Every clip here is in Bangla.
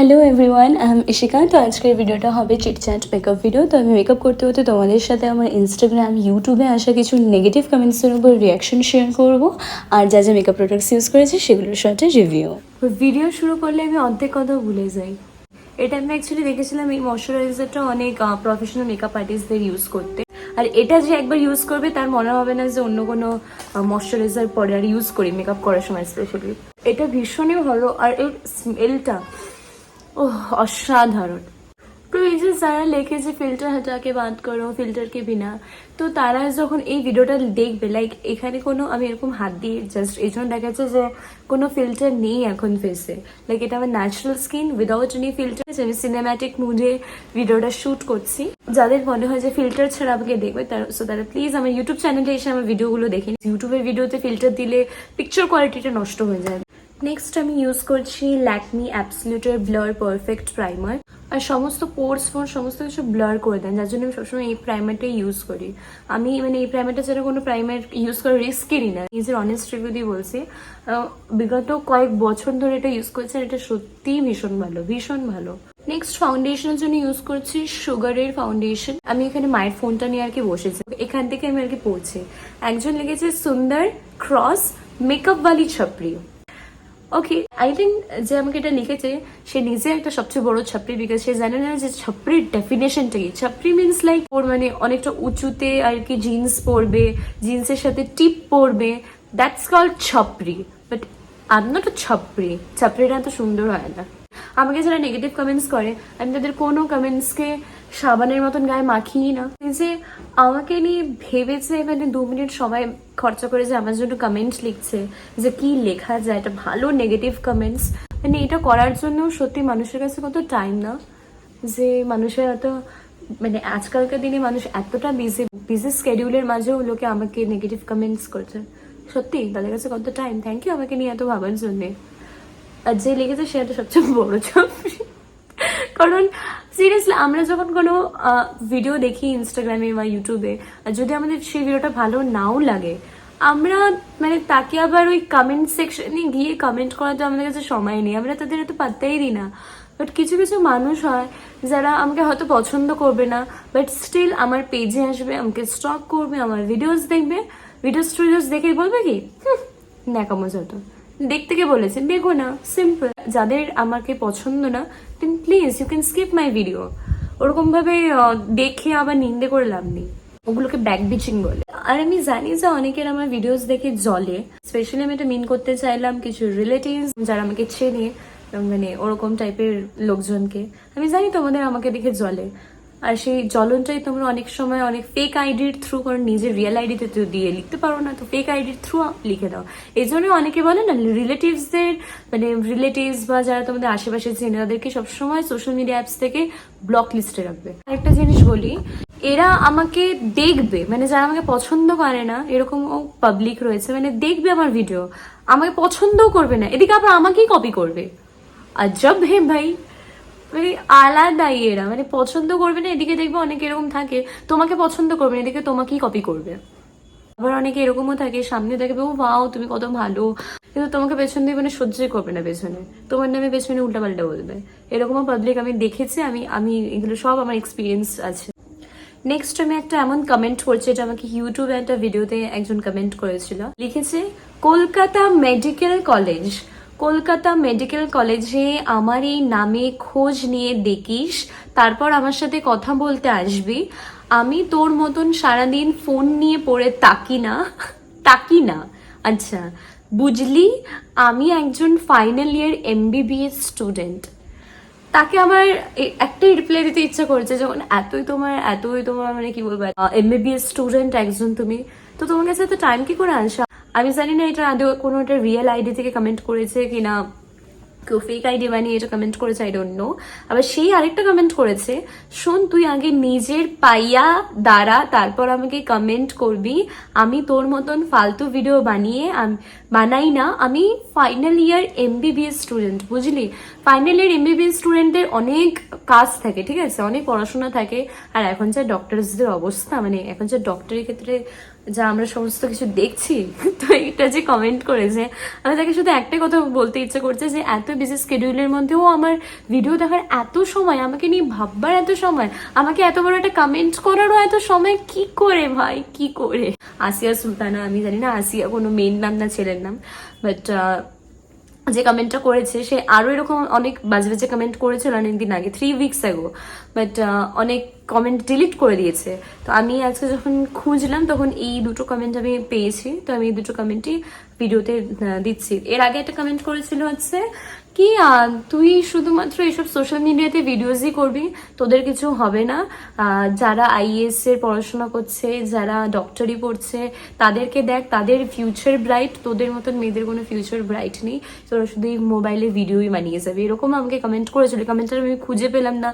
Hello everyone, I am Ishika. তো আজকের ভিডিওটা হবে চিটচ্যাট মেকআপ ভিডিও। তো আমি মেকআপ করতে হতে তোমাদের সাথে আমার ইনস্টাগ্রাম, ইউটিউবে আসা কিছু নেগেটিভ কমেন্টসের উপর রিয়াকশন শেয়ার করব, আর যা যা মেকআপ প্রোডাক্টস ইউজ করেছি সেগুলোর সাথে রিভিউ। ভিডিও শুরু করলে আমি অর্ধেক কথা ভুলে যাই। এটা আমি অ্যাকচুয়ালি দেখেছিলাম এই ময়শ্চারাইজারটা অনেক প্রফেশনাল মেকআপ আর্টিস্টদের ইউজ করতে, আর এটা যে একবার ইউজ করবে তার মনে হবে না যে অন্য কোনো ময়শ্চারাইজার পরে আর ইউজ করি মেকআপ করার সময় স্পেশালি। এটা ভীষণই ভালো, আর এর স্মেলটা অসাধারণ। তো এই যে যারা লিখেছে ফিল্টার হটাকে বাদ করো, ফিল্টারকে বিনা, তো তারা যখন এই ভিডিওটা দেখবে, লাইক এখানে কোনো আমি এরকম হাত দিয়ে জাস্ট এই জন্য দেখাচ্ছে যে কোনো ফিল্টার নেই এখন ফেসে, লাইক এটা আমার natural skin without any filter. আমি সিনেম্যাটিক মুডে ভিডিওটা শ্যুট করছি। যাদের মনে হয় যে ফিল্টার ছাড়া আমাকে দেখবে তারা প্লিজ আমার ইউটিউব চ্যানেলে এসে আমার ভিডিওগুলো দেখে। ইউটিউবের ভিডিওতে ফিল্টার দিলে পিকচার কোয়ালিটিটা নষ্ট হয়ে যায়। নেক্সট আমি ইউজ করছি ল্যাকমি অ্যাবসলিউটের ব্লার পারফেক্ট প্রাইমার, আর সমস্ত পোর্স সমস্ত কিছু ব্লার করে দেন, যার জন্য আমি সবসময় এই প্রাইমারটাই ইউজ করি। আমি এই প্রাইমারটা ছাড়া কোনো প্রাইমার ইউজ করার রিস্কেরই না, নিজের অনেস্ট রিভিউ দিয়ে বলছি। বিগত কয়েক বছর ধরে এটা ইউজ করছি, আর এটা সত্যিই ভীষণ ভালো, ভীষণ ভালো। নেক্সট ফাউন্ডেশনের জন্য ইউজ করছি সুগারের ফাউন্ডেশন। আমি এখানে মায়ের ফোনটা নিয়ে আর কি বসেছি, এখান থেকে আমি আর কি পড়ছি। একজন লিখেছে সুন্দর ক্রস মেকআপ ওয়ালি ছাপড়ি। ওকে, আই থিঙ্ক যে আমাকে এটা লিখেছে সে নিজে একটা সবচেয়ে বড় ছাপড়ি, বিকজ সে জানে না যে ছাপড়ির ডেফিনেশনটা কি। ছাপড়ি মিনস লাইক ওর অনেকটা উঁচুতে আর কি জিন্স পরবে, জিন্সের সাথে টিপ পরবে, দ্যাটস কল্ড ছাপড়ি। But I am not a ছাপড়ি। ছাপড়িটা এত সুন্দর হয় না। আমাকে যারা নেগেটিভ কমেন্টস করে, আমি তাদের কোনো কমেন্টসকে সাবানের মতন গায়ে মাখিয়ে না। যে আমাকে নিয়ে ভেবেছে 2 মিনিট সময় খরচা করে যে আমার জন্য কমেন্ট লিখছে, যে কি লেখা যায় একটা ভালো নেগেটিভ কমেন্টস, এটা করার জন্য সত্যি মানুষের কাছে কত টাইম না, যে মানুষের এত আজকালকার দিনে মানুষ এতটা বিজি স্কেডিউলের মাঝেও লোকে আমাকে নেগেটিভ কমেন্টস করছে। সত্যি তাদের কাছে কত টাইম। থ্যাংক ইউ আমাকে নিয়ে এত ভাবার জন্যে। আর যে লিখেছে সে একটা সবচেয়ে বড় ছাপড়ি। কারণ সিরিয়াসলি আমরা যখন কোনো ভিডিও দেখি ইনস্টাগ্রামে বা ইউটিউবে, আর যদি আমাদের সেই ভিডিওটা ভালো নাও লাগে, আমরা তাকে আবার ওই কমেন্ট সেকশনে গিয়ে কমেন্ট করাতে আমাদের কাছে সময় নেই, আমরা তাদের এত পাত্তাই দিই না। বাট কিছু কিছু মানুষ হয় যারা আমাকে হয়তো পছন্দ করবে না, বাট স্টিল আমার পেজে আসবে, আমাকে স্টক করবে, আমার ভিডিওস দেখবে, ভিডিওস দেখে বলবে কি ন্যাকামো যত দেখতে কে বলেছে, দেখো না, সিম্পল। যাদের আমাকে পছন্দ না, then please you can skip my video. ওরকম ভাবে দেখে আবার নিন্দে করে লাভ নেই, ওগুলোকে ব্যাক বিচিং বলে। আর আমি জানি যে অনেকের আমার ভিডিওস দেখে জ্বলে, স্পেশালি আমি এটা মিন করতে চাইলাম কিছু রিলেটিভস যারা আমাকে চেনে, ওরকম টাইপের লোকজনকে। আমি জানি তোমাদের আমাকে দেখে জ্বলে, আর সেই জ্বলনটাই তোমরা অনেক সময় অনেক ফেক আইডির থ্রু, কারণ নিজের রিয়েল আইডিতে তো দিয়ে লিখতে পারো না, তো ফেক আইডির থ্রু লিখে দাও। এই জন্য অনেকে বলে না রিলেটিভসদের রিলেটিভস বা যারা তোমাদের আশেপাশে চেনে তাদেরকে সবসময় সোশ্যাল মিডিয়া অ্যাপস থেকে ব্লক লিস্টে রাখবে। আরেকটা জিনিস বলি, এরা আমাকে দেখবে, যারা আমাকে পছন্দ করে না, এরকমও পাবলিক রয়েছে, দেখবে আমার ভিডিও, আমাকে পছন্দও করবে না, এদিকে আবার আমাকেই কপি করবে। আজব হে ভাই, আলাদাই এরা, পছন্দ করবে না, এদিকে দেখবে অনেকে এরকম থাকে তোমাকে পছন্দ করবে না, এদিকে তোমাকেই কপি করবে। আবার অনেকে এরকমও থাকে সামনে দেখবে ও বাও তুমি কত ভালো, কিন্তু তোমাকে পেছন দিয়ে সহ্যই করবে না, পেছনে তোমার নামে পেছনে উল্টাপাল্টা বলবে। এরকমও পাবলিক আমি দেখেছি, আমি এগুলো সব আমার এক্সপিরিয়েন্স আছে। নেক্সট আমি একটা এমন কমেন্ট করছি, এটা আমাকে ইউটিউবে একটা ভিডিওতে একজন কমেন্ট করেছিল, লিখেছে Kolkata medical college, Kolkata medical কলেজে আমার এই নামে খোঁজ নিয়ে দেখিস, তারপর আমার সাথে কথা বলতে আসবি। আমি তোর মতন সারাদিন ফোন নিয়ে পড়ে তাকি না। আচ্ছা বুঝলি, আমি একজন ফাইনাল ইয়ার MBBS স্টুডেন্ট। তাকে আমার একটাই রিপ্লাই দিতে ইচ্ছা করছে, যখন এতই তোমার কি বলবো MBBS স্টুডেন্ট একজন তুমি, তো তোমার কাছে এত টাইম কি করে আসা। আমি জানি না এটা আদৌ কোনো একটা রিয়েল আইডি থেকে কমেন্ট করেছে কিনা, কেউ ফেক আইডি বানিয়ে এটা কমেন্ট করেছে, আই ডোন্ট নো। আবার সেই আরেকটা কমেন্ট করেছে, শোন তুই আগে নিজের পাইয়া দাঁড়া, তারপর আমাকে কমেন্ট করবি। আমি তোর মতন ফালতু ভিডিও বানাই না, আমি ফাইনাল ইয়ার MBBS স্টুডেন্ট, বুঝলি। ফাইনাল ইয়ার MBBS স্টুডেন্টদের অনেক কাজ থাকে, ঠিক আছে, অনেক পড়াশোনা থাকে। আর এখন যা ডক্টরসদের অবস্থা, এখন যা ডক্টরের ক্ষেত্রে যা আমরা সমস্ত কিছু দেখছি। তো এটা যে কমেন্ট করেছে, আমি তাকে শুধু একটাই কথা বলতে ইচ্ছে করছে যে এত বিজি স্কেডিউলের মধ্যেও আমার ভিডিও দেখার এত সময়, আমাকে নিয়ে ভাববার এত সময়, আমাকে এত বড় একটা কমেন্ট করারও এত সময়, কি করে ভাই, কি করে? আসিয়া সুলতানা, আমি জানি না আসিয়া কোনো মেয়ের নাম না ছেলের নাম, বাট যে কমেন্টটা করেছে সে আরো এরকম অনেক বাজে বাজে কমেন্ট করেছিল অনেকদিন আগে, 3 weeks ago, বাট অনেক কমেন্ট ডিলিট করে দিয়েছে। তো আমি আজকে যখন খুঁজলাম তখন এই দুটো কমেন্ট আমি পেয়েছি, তো আমি এই দুটো কমেন্টই ভিডিওতে দিচ্ছি। এর আগে একটা কমেন্ট করেছিল হচ্ছে কি তুই শুধুমাত্র এইসব সোশ্যাল মিডিয়াতে ভিডিওসই করবি, তোদের কিছু হবে না। যারা আইএএস এর পড়াশোনা করছে, যারা ডক্টরি পড়ছে, তাদেরকে দেখ, তাদের ফিউচার ব্রাইট, তোদের মতন মেয়েদের কোনো ফিউচার ব্রাইট নেই, তোরা শুধু এই মোবাইলে ভিডিওই বানিয়ে যাবে, এরকম আমাকে কমেন্ট করেছিল। কমেন্টটা আমি খুঁজে পেলাম না,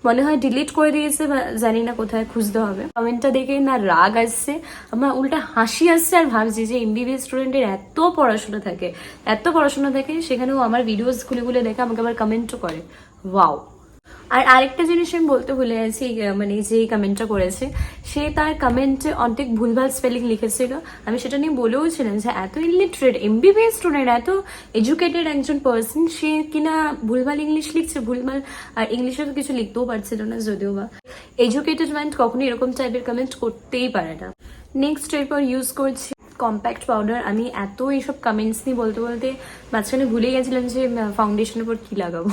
মনে হয় ডিলিট করে দিয়েছে বা জানি না কোথায় খুঁজতে হবে। কমেন্টটা দেখে না রাগ আসছে, আমার উল্টা হাসি আসছে, আর ভাবছি যে এমবিবিএস স্টুডেন্টের এত পড়াশোনা থাকে, এত পড়াশোনা থাকে, সেখানেও আমার ভিডিওস খুলে খুলে দেখে আমাকে আবার কমেন্টও করে, ওয়াও। আর আরেকটা জিনিস আমি বলতে ভুলে গেছি, মানে যে কমেন্টটা করেছে সে তার কমেন্টে অনেক ভুলভাল স্পেলিং লিখেছিল। আমি সেটা নিয়ে বলেও ছিলাম যে এত ইলিটারেট এমবিবিএস স্টুডেন্ট, এত এডুকেটেড একজন পার্সন, সে কিনা ভুলভাল ইংলিশ লিখছে, ভুলভাল। আর ইংলিশে তো কিছু লিখতেও পারছিল না যদিও বা। এডুকেটেড মাইন্ড কখনোই এরকম টাইপের কমেন্ট করতেই পারে না। নেক্সট এরপর ইউজ করছি কম্প্যাক্ট পাউডার। আমি এত এইসব কমেন্টস নিয়ে বলতে বলতে মাঝখানে ভুলে গেছিলাম যে ফাউন্ডেশনের উপর কি লাগাবো।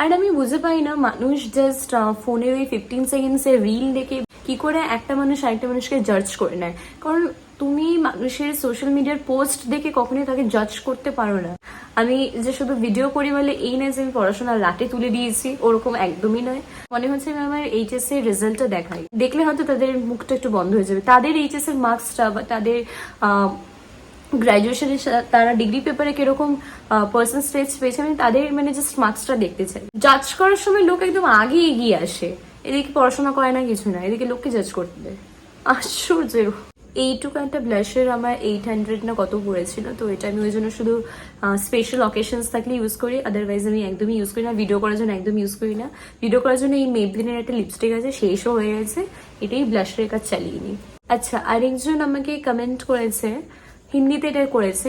আর আমি বুঝতে পারি না মানুষ জাস্ট ফোনে ওই 15 সেকেন্ডসের রিল দেখে কি করে একটা মানুষ আরেকটা মানুষকে জাজ করে নেয়। কারণ তুমি মানুষের সোশ্যাল মিডিয়ার পোস্ট দেখে কখনোই তাকে জাজ করতে পারো না। আমি যে শুধু ভিডিও করি বলে এই না যে আমি পড়াশোনা লাটে তুলে দিয়েছি, ওরকম একদমই নয়। মনে হচ্ছে আমি আমার এইচএস এর রেজাল্টটা দেখাই, দেখলে হয়তো তাদের মুখটা একটু বন্ধ হয়ে যাবে। তাদের এইচএস এর মার্কসটা বা তাদের গ্রাজুয়েশনে তারা ডিগ্রি পেপারে কিরকম পার্সেন্টেজ পেয়েছে, আমি তাদের মানে জাস্ট মার্কসটা দেখতে চাই। জাজ করার সময় লোক একদম আগে এগিয়ে আসে, এদিকে পড়াশোনা করে না, কিছু না, এদিকে লোককে জাজ করতে দেয়, আশ্চর্য। এইটুকু একটা ব্লাশের আমার 800 না কত পড়েছিল, তো এটা আমি ওই জন্য শুধু স্পেশাল অকেশনস থাকলে ইউজ করি, আদারওয়াইজ আমি একদমই ইউজ করি না। ভিডিও করার জন্য একদম ইউজ করি না। ভিডিও করার জন্য এই মেবলিনের একটা লিপস্টিক আছে, শেষও হয়ে গেছে, এটাই ব্লাশের কাজ চালিয়ে নিই। আচ্ছা, আরেকজন আমাকে কমেন্ট করেছে, হিন্দিতে এটা করেছে,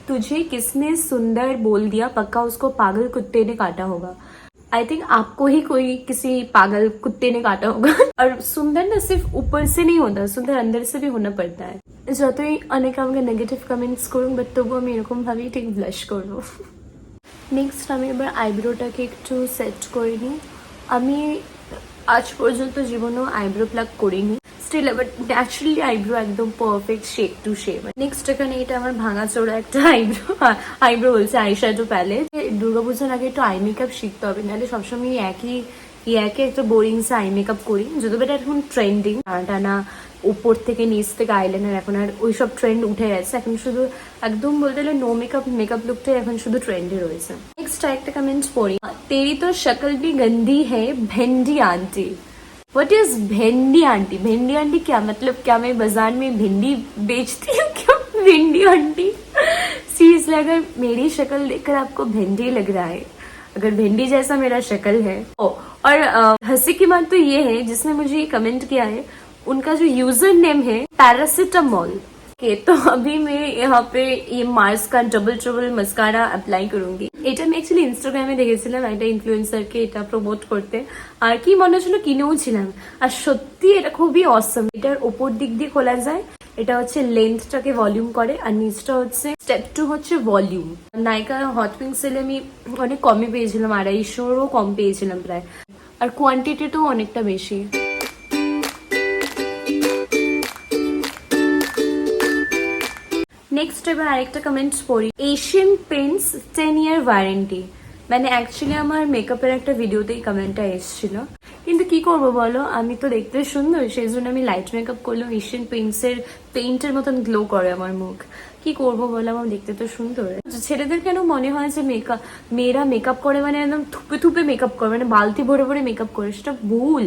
तुझे किसने सुंदर बोल दिया, पक्का उसको पागल कुत्ते ने काटा होगा। आई थिंक आपको ही कोई किसी पागल कुत्ते ने काटा होगा। और सुंदर ना सिर्फ ऊपर से नहीं होता, सुंदर अंदर से भी होना पड़ता है। যতই অনেকে আমাকে নেগেটিভ কমেন্টস করুন, বাট তবু আমি এরকম ভাবেই ঠিক ব্লাশ করবো। নেক্সট আমি এবার আইব্রোটাকে একটু সেট করে নিই। আমি আজ পর্যন্ত জীবনেও আইব্রো প্লাগ করিনি, স্টিল আবার ন্যাচারালি আইব্রো একদম perfect shape to shape. Next এখানে এটা আমার ভাঙাচোরা একটা আইব্রো বলছে আইশ্যাডো প্যালেট। দুর্গাপূজার আগে একটু আই মেকআপ শিখতে হবে, নাহলে সবসময় একই একটা বোরিং সে আই মেকআপ করি। যদিও এটা এখন ট্রেন্ডিং, টানা উপর থেকে নিচ থেকে আইলাইনার, এখন আর ওইসব ট্রেন্ড উঠে গেছে। এখন শুধু একদম বলতে গেলে নো মেকআপ লুকটাই এখন শুধু ট্রেন্ডে রয়েছে। নেক্সট একটা কমেন্টস পড়ি, তেরি তো শক্ল भी गंदी है भेंडी आंटी। व्हाट इज भेंडी आंटी? भेंडी आंटी क्या मतलब? क्या मैं बाजार में भिंडी बेचती हूँ क्या? भिंडी आंटी सीरियसली, अगर मेरी शक्ल देखकर आपको भिंडी लग रहा है, अगर भिंडी जैसा मेरा शक्ल है। और हंसी की बात तो ये है, जिसने मुझे ये कमेंट किया है उनका जो यूजर नेम है पैरासिटामोल के। तो अभी मैं यहाँ पे ये मार्स का डबल ट्रिबल मस्कारा अप्लाई करूंगी। এটা আমি অ্যাকচুয়ালি ইনস্টাগ্রামে দেখেছিলাম একটা ইনফ্লুয়েন্সারকে এটা প্রমোট করতে, আর কি মনে হচ্ছিল কিনেও ছিলাম। আর সত্যি এটা খুবই অসম। এটার ওপর দিক দিয়ে খোলা যায়, এটা হচ্ছে লেন্থটাকে ভলিউম করে, আর নিচটা হচ্ছে স্টেপ 2 হচ্ছে ভলিউম। নাইকা হট পিঙ্ক সেলে আমি অনেক কমে পেয়েছিলাম, 250-ও কম পেয়েছিলাম প্রায়, আর কোয়ান্টিটিটাও অনেকটা বেশি। নেক্সট এবার আরেকটা কমেন্টস পড়ি, এশিয়ান পেন্টস 10 year ওয়ারেন্টি। মানে অ্যাকচুয়ালি আমার মেকআপের একটা ভিডিওতেই কমেন্টটা এসেছিল, কিন্তু কি করব বলো, আমি তো দেখতে সুন্দর, সেই জন্য আমি লাইট মেকআপ করলেও এশিয়ান পেইন্টের মতন গ্লো করে আমার মুখ। কি করবো বলো, আমার দেখতে তো সুন্দর। ছেলেদের কেন মনে হয় যে মেয়েরা মেকআপ করে মানে একদম থুপে থুপে মেকআপ করে, মানে বালতি ভরে ভরে মেকআপ করে, সেটা ভুল।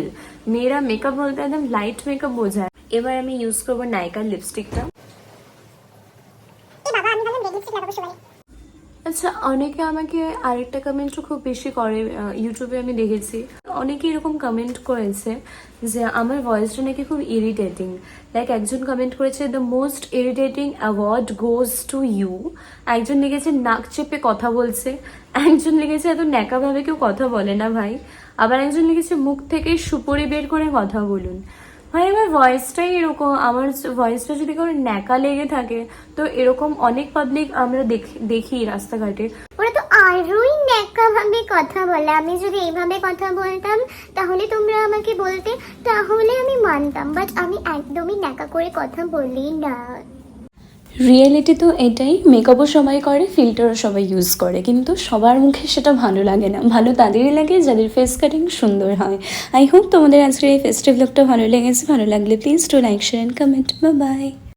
মেয়েরা মেকআপ বলতে একদম লাইট মেকআপ বোঝায়। এবার আমি ইউজ করবো নাইকার লিপস্টিকটা। আচ্ছা, অনেকে আমাকে আরেকটা কমেন্টও খুব বেশি করে, ইউটিউবে আমি দেখেছি, অনেকে এরকম কমেন্ট করেছে যে আমার ভয়েসটা নাকি খুব ইরিটেটিং। লাইক একজন কমেন্ট করেছে the most irritating award goes to you, একজন লিখেছে নাক চেপে কথা বলছে, একজন লিখেছে এত ন্যাকাভাবে কেউ কথা বলে না ভাই, আবার একজন লিখেছে মুখ থেকে সুপরি বের করে কথা বলুন। ভাই আমার ভয়েসটাই এরকম, আমার ভয়েসটা যদি কোনো ন্যাকা লেগে থাকে তো এরকম অনেক পাবলিক আমরা দেখি রাস্তাঘাটে। ওরা তো আরোই ন্যাকা ভাবে কথা বলে। আমি যদি এইভাবে কথা বলতাম তাহলে তোমরা আমাকে বলতে, তাহলে আমি মানতাম, বাট আমি একদমই ন্যাকা করে কথা বলি না। রিয়েলিটি তো এটাই, মেকআপও সবাই করে, ফিল্টারও সবাই ইউজ করে, কিন্তু সবার মুখে সেটা ভালো লাগে না। ভালো তাদেরই লাগে যাদের ফেস কাটিং সুন্দর হয়। আই হোপ তোমাদের আজকের এই ফেস্টিভ লুকটা ভালো লেগেছে। ভালো লাগলে please to like share and comment. Bye bye.